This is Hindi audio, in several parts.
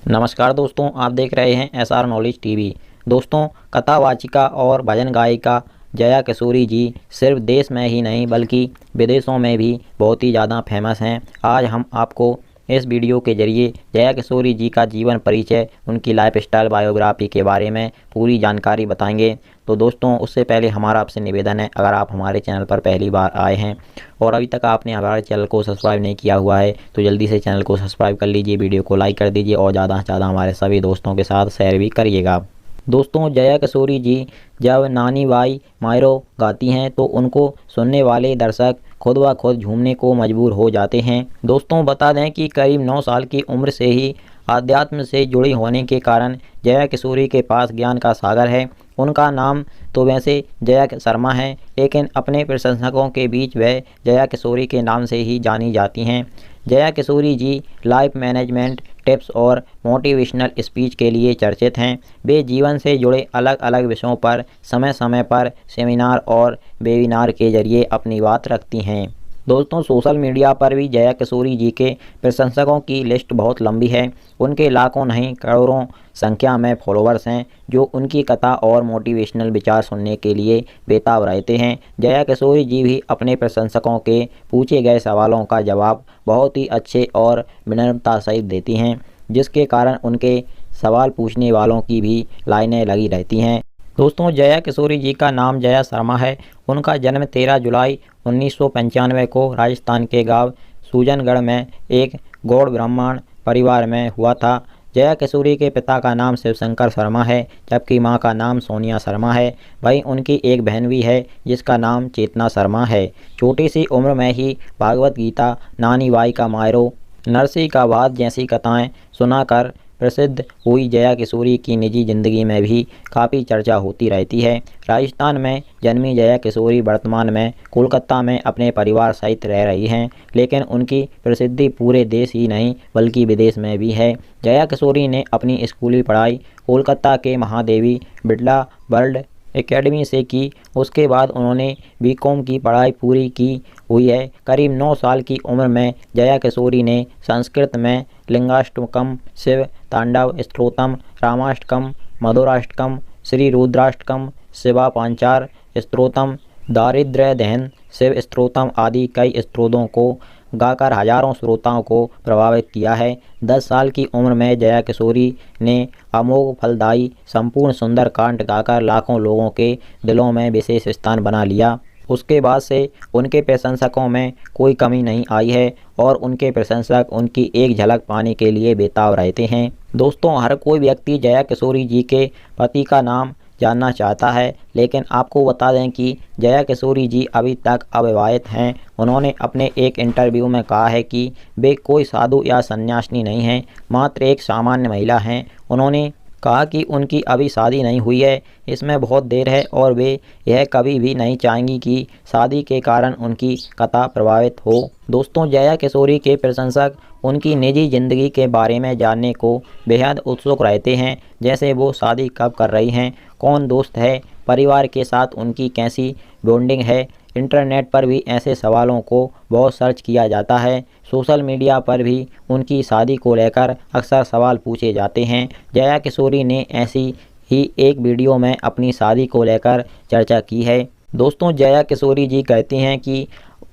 नमस्कार दोस्तों, आप देख रहे हैं एसआर नॉलेज टीवी। दोस्तों, कथावाचिका और भजन गायिका जया किशोरी जी सिर्फ देश में ही नहीं बल्कि विदेशों में भी बहुत ही ज़्यादा फेमस हैं। आज हम आपको इस वीडियो के ज़रिए जया किशोरी जी का जीवन परिचय, उनकी लाइफस्टाइल बायोग्राफी के बारे में पूरी जानकारी बताएंगे। तो दोस्तों, उससे पहले हमारा आपसे निवेदन है, अगर आप हमारे चैनल पर पहली बार आए हैं और अभी तक आपने हमारे चैनल को सब्सक्राइब नहीं किया हुआ है तो जल्दी से चैनल को सब्सक्राइब कर लीजिए, वीडियो को लाइक कर दीजिए और ज़्यादा से ज़्यादा हमारे सभी दोस्तों के साथ शेयर भी करिएगा। दोस्तों, जया किशोरी जी जब नानी बाई मायरो गाती हैं तो उनको सुनने वाले दर्शक खुद ब खुद झूमने को मजबूर हो जाते हैं। दोस्तों, बता दें कि करीब 9 साल की उम्र से ही आध्यात्म से जुड़ी होने के कारण जया किशोरी के पास ज्ञान का सागर है। उनका नाम तो वैसे जया शर्मा है, लेकिन अपने प्रशंसकों के बीच वह जया किशोरी के नाम से ही जानी जाती हैं। Jaya Kishori ji life management tips और मोटिवेशनल स्पीच के लिए चर्चित हैं। वे जीवन से जुड़े अलग अलग विषयों पर समय समय पर सेमिनार और वेबिनार के जरिए अपनी बात रखती हैं। दोस्तों, सोशल मीडिया पर भी जया किशोरी जी के प्रशंसकों की लिस्ट बहुत लंबी है। उनके लाखों नहीं करोड़ों संख्या में फॉलोअर्स हैं जो उनकी कथा और मोटिवेशनल विचार सुनने के लिए बेताब रहते हैं। जया किशोरी जी भी अपने प्रशंसकों के पूछे गए सवालों का जवाब बहुत ही अच्छे और विनम्रता सहित देती हैं, जिसके कारण उनके सवाल पूछने वालों की भी लाइनें लगी रहती हैं। दोस्तों, जया किशोरी जी का नाम जया शर्मा है। उनका जन्म 13 जुलाई 1995 को राजस्थान के गांव सूजनगढ़ में एक गौड़ ब्राह्मण परिवार में हुआ था। जया किशोरी के पिता का नाम शिवशंकर शर्मा है, जबकि मां का नाम सोनिया शर्मा है। वहीं उनकी एक बहन भी है जिसका नाम चेतना शर्मा है। छोटी सी उम्र में ही भागवत गीता, नानी बाई का मायरो, नरसी का वाद जैसी कथाएं सुनाकर प्रसिद्ध हुई जया किशोरी की निजी ज़िंदगी में भी काफ़ी चर्चा होती रहती है। राजस्थान में जन्मी जया किशोरी वर्तमान में कोलकाता में अपने परिवार सहित रह रही हैं, लेकिन उनकी प्रसिद्धि पूरे देश ही नहीं बल्कि विदेश में भी है। जया किशोरी ने अपनी स्कूली पढ़ाई कोलकाता के महादेवी बिड़ला वर्ल्ड एकेडमी से की। उसके बाद उन्होंने बीकॉम की पढ़ाई पूरी की हुई है। करीब 9 साल की उम्र में जया किशोरी ने संस्कृत में लिंगाष्टकम, शिव तांडव स्तोत्रम, रामाष्टकम, मधुराष्टकम, श्री रुद्राष्टकम, शिवा पांचार स्तोत्रम, दारिद्र्य दहन शिव स्तोत्रम आदि कई स्तोत्रों को गाकर हजारों श्रोताओं को प्रभावित किया है। 10 साल की उम्र में जया किशोरी ने अमोघ फलदायी संपूर्ण सुंदरकांड गाकर लाखों लोगों के दिलों में विशेष स्थान बना लिया। उसके बाद से उनके प्रशंसकों में कोई कमी नहीं आई है और उनके प्रशंसक उनकी एक झलक पाने के लिए बेताब रहते हैं। दोस्तों, हर कोई व्यक्ति जया किशोरी जी के पति का नाम जानना चाहता है, लेकिन आपको बता दें कि जया किशोरी जी अभी तक अविवाहित हैं। उन्होंने अपने एक इंटरव्यू में कहा है कि वे कोई साधु या सन्यासिनी नहीं हैं, मात्र एक सामान्य महिला हैं। उन्होंने कहा कि उनकी अभी शादी नहीं हुई है, इसमें बहुत देर है और वे यह कभी भी नहीं चाहेंगी कि शादी के कारण उनकी कथा प्रभावित हो। दोस्तों, जया किशोरी के प्रशंसक उनकी निजी ज़िंदगी के बारे में जानने को बेहद उत्सुक रहते हैं, जैसे वो शादी कब कर रही हैं, कौन दोस्त है, परिवार के साथ उनकी कैसी बॉन्डिंग है। इंटरनेट पर भी ऐसे सवालों को बहुत सर्च किया जाता है। सोशल मीडिया पर भी उनकी शादी को लेकर अक्सर सवाल पूछे जाते हैं। जया किशोरी ने ऐसी ही एक वीडियो में अपनी शादी को लेकर चर्चा की है। दोस्तों, जया किशोरी जी कहती हैं कि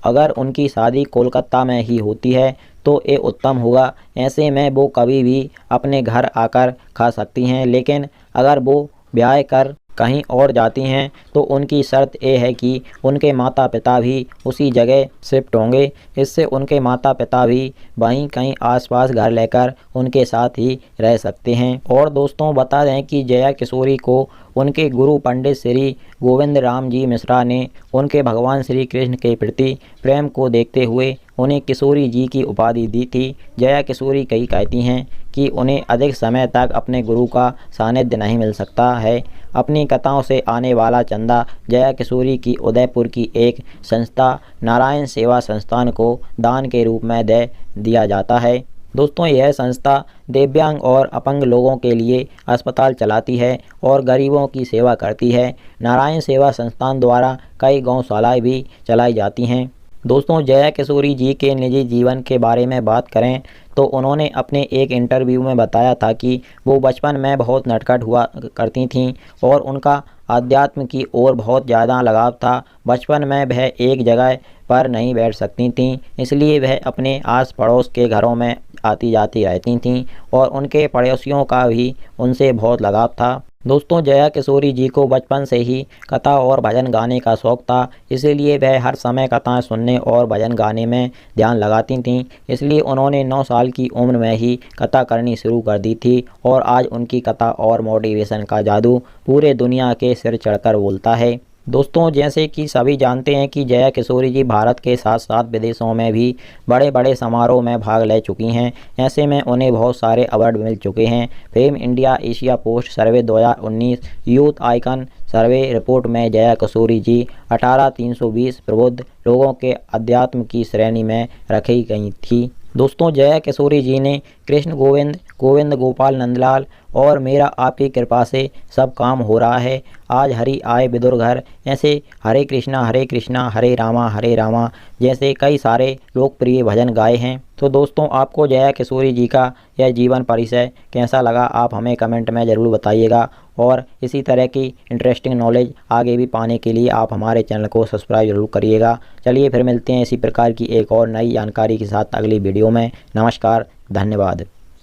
अगर उनकी शादी कोलकाता में ही होती है तो ये उत्तम होगा, ऐसे में वो कभी भी अपने घर आकर खा सकती हैं, लेकिन अगर वो ब्याह कर कहीं और जाती हैं तो उनकी शर्त ये है कि उनके माता पिता भी उसी जगह शिफ्ट होंगे। इससे उनके माता पिता भी वहीं कहीं आसपास घर लेकर उनके साथ ही रह सकते हैं। और दोस्तों, बता दें कि जया किशोरी को उनके गुरु पंडित श्री गोविंद राम जी मिश्रा ने उनके भगवान श्री कृष्ण के प्रति प्रेम को देखते हुए उन्हें किशोरी जी की उपाधि दी थी। जया किशोरी कई कहती हैं कि उन्हें अधिक समय तक अपने गुरु का सानिध्य नहीं मिल सकता है। अपनी कथाओं से आने वाला चंदा जया किशोरी की उदयपुर की एक संस्था नारायण सेवा संस्थान को दान के रूप में दे दिया जाता है। दोस्तों, यह संस्था दिव्यांग और अपंग लोगों के लिए अस्पताल चलाती है और गरीबों की सेवा करती है। नारायण सेवा संस्थान द्वारा कई गौशालाएं भी चलाई जाती हैं। दोस्तों, जया किशोरी जी के निजी जीवन के बारे में बात करें तो उन्होंने अपने एक इंटरव्यू में बताया था कि वो बचपन में बहुत नटखट हुआ करती थीं और उनका अध्यात्म की ओर बहुत ज़्यादा लगाव था। बचपन में वह एक जगह पर नहीं बैठ सकती थीं, इसलिए वह अपने आस पड़ोस के घरों में आती जाती रहती थीं और उनके पड़ोसियों का भी उनसे बहुत लगाव था। दोस्तों, जया किशोरी जी को बचपन से ही कथा और भजन गाने का शौक़ था, इसीलिए वह हर समय कथाएं सुनने और भजन गाने में ध्यान लगाती थीं। इसलिए उन्होंने 9 साल की उम्र में ही कथा करनी शुरू कर दी थी और आज उनकी कथा और मोटिवेशन का जादू पूरे दुनिया के सिर चढ़कर बोलता है। दोस्तों, जैसे कि सभी जानते हैं कि जया किशोरी जी भारत के साथ साथ विदेशों में भी बड़े बड़े समारोह में भाग ले चुकी हैं। ऐसे में उन्हें बहुत सारे अवार्ड मिल चुके हैं। फेम इंडिया एशिया पोस्ट सर्वे 2019 यूथ आइकन सर्वे रिपोर्ट में जया किशोरी जी 18,320 प्रबुद्ध लोगों के अध्यात्म की श्रेणी में रखी गई थी। दोस्तों, जया किशोरी जी ने कृष्ण गोविंद, गोविंद गोपाल नंदलाल और मेरा आपकी कृपा से सब काम हो रहा है, आज हरि आए विदुर घर, ऐसे हरे कृष्णा हरे रामा जैसे कई सारे लोकप्रिय भजन गाए हैं। तो दोस्तों, आपको जया किशोरी जी का यह जीवन परिचय कैसा लगा, आप हमें कमेंट में ज़रूर बताइएगा और इसी तरह की इंटरेस्टिंग नॉलेज आगे भी पाने के लिए आप हमारे चैनल को सब्सक्राइब जरूर करिएगा। चलिए फिर मिलते हैं इसी प्रकार की एक और नई जानकारी के साथ अगली वीडियो में। नमस्कार, धन्यवाद।